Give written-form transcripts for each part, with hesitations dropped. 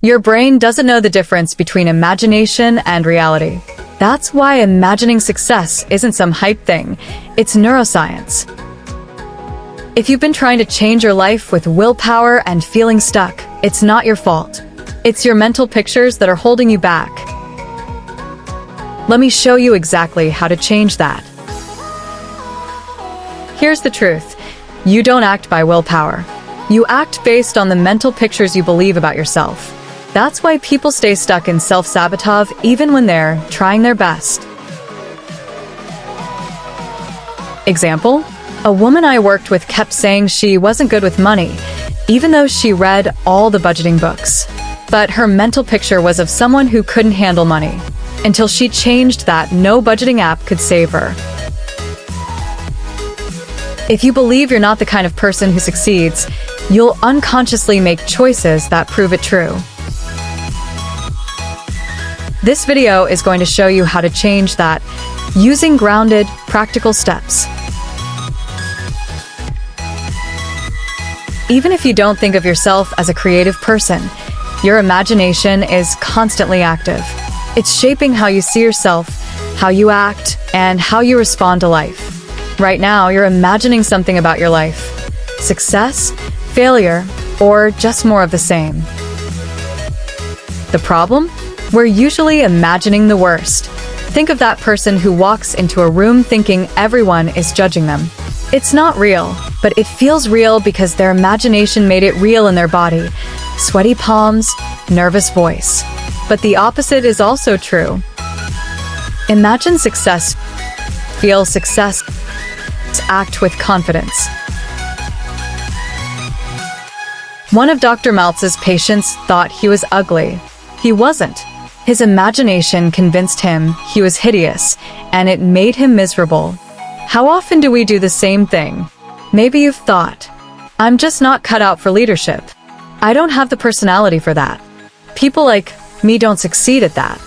Your brain doesn't know the difference between imagination and reality. That's why imagining success isn't some hype thing, it's neuroscience. If you've been trying to change your life with willpower and feeling stuck, it's not your fault. It's your mental pictures that are holding you back. Let me show you exactly how to change that. Here's the truth. You don't act by willpower. You act based on the mental pictures you believe about yourself. That's why people stay stuck in self-sabotage even when they're trying their best. Example: a woman I worked with kept saying she wasn't good with money, even though she read all the budgeting books. But her mental picture was of someone who couldn't handle money. Until she changed that, no budgeting app could save her. If you believe you're not the kind of person who succeeds, you'll unconsciously make choices that prove it true. This video is going to show you how to change that using grounded, practical steps. Even if you don't think of yourself as a creative person, your imagination is constantly active. It's shaping how you see yourself, how you act, and how you respond to life. Right now, you're imagining something about your life. Success, failure, or just more of the same. The problem? We're usually imagining the worst. Think of that person who walks into a room thinking everyone is judging them. It's not real, but it feels real because their imagination made it real in their body. Sweaty palms, nervous voice. But the opposite is also true. Imagine success. Feel success. Act with confidence. One of Dr. Maltz's patients thought he was ugly. He wasn't. His imagination convinced him he was hideous, and it made him miserable. How often do we do the same thing? Maybe you've thought, I'm just not cut out for leadership. I don't have the personality for that. People like me don't succeed at that.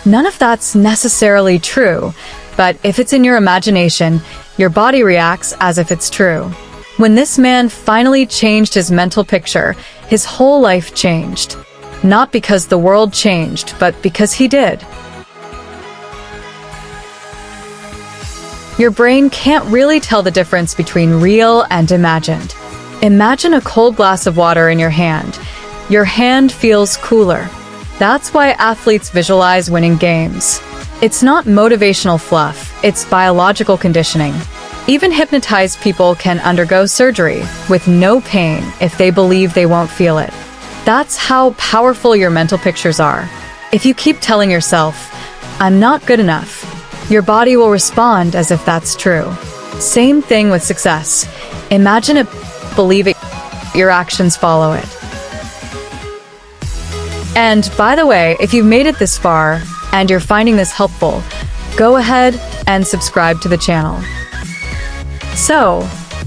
None of that's necessarily true, but if it's in your imagination, your body reacts as if it's true. When this man finally changed his mental picture, his whole life changed. Not because the world changed, but because he did. Your brain can't really tell the difference between real and imagined. Imagine a cold glass of water in your hand. Your hand feels cooler. That's why athletes visualize winning games. It's not motivational fluff, it's biological conditioning. Even hypnotized people can undergo surgery with no pain if they believe they won't feel it. That's how powerful your mental pictures are. If you keep telling yourself, I'm not good enough, your body will respond as if that's true. Same thing with success. Imagine it, believe it, your actions follow it. And by the way, if you've made it this far and you're finding this helpful, go ahead and subscribe to the channel. So,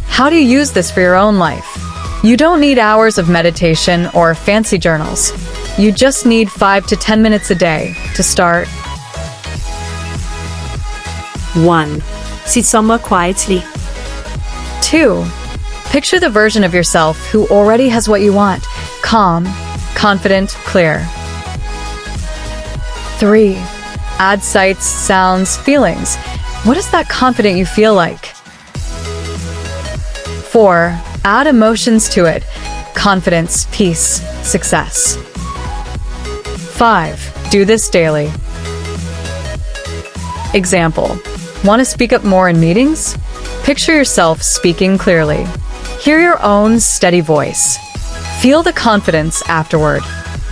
how do you use this for your own life? You don't need hours of meditation or fancy journals. You just need 5 to 10 minutes a day to start. 1. Sit somewhere quietly. 2. Picture the version of yourself who already has what you want. Calm, confident, clear. 3. Add sights, sounds, feelings. What is that confident you feel like? 4. Add emotions to it. Confidence, peace, success. 5. Do this daily. Example. Want to speak up more in meetings? Picture yourself speaking clearly. Hear your own steady voice. Feel the confidence afterward.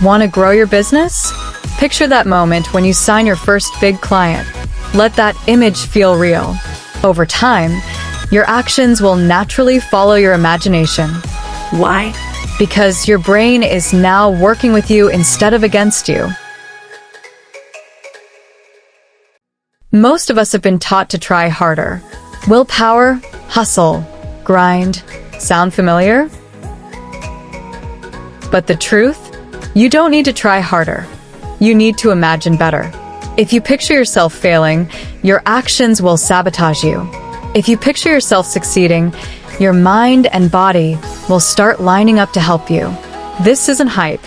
Want to grow your business? Picture that moment when you sign your first big client. Let that image feel real. Over time, your actions will naturally follow your imagination. Why? Because your brain is now working with you instead of against you. Most of us have been taught to try harder. Willpower, hustle, grind. Sound familiar? But the truth? You don't need to try harder. You need to imagine better. If you picture yourself failing, your actions will sabotage you. If you picture yourself succeeding, your mind and body will start lining up to help you. This isn't hype.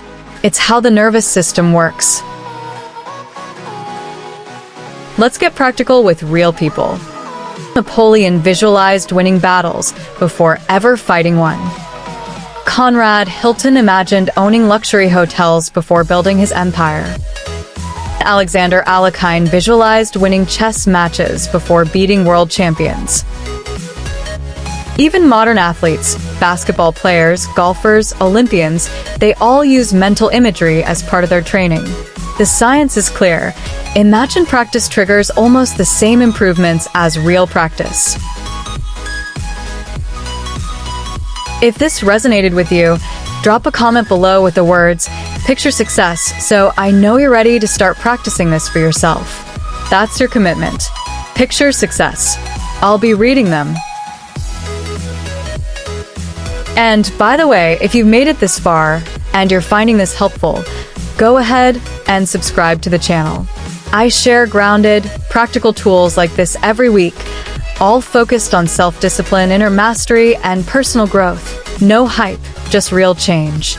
It's how the nervous system works. Let's get practical with real people. Napoleon visualized winning battles before ever fighting one. Conrad Hilton imagined owning luxury hotels before building his empire. Alexander Alekhine visualized winning chess matches before beating world champions. Even modern athletes, basketball players, golfers, Olympians, they all use mental imagery as part of their training. The science is clear. Imagined practice triggers almost the same improvements as real practice. If this resonated with you, drop a comment below with the words, "Picture success," so I know you're ready to start practicing this for yourself. That's your commitment. Picture success. I'll be reading them. And by the way, if you've made it this far and you're finding this helpful, go ahead and subscribe to the channel. I share grounded, practical tools like this every week, all focused on self-discipline, inner mastery, and personal growth. No hype, just real change.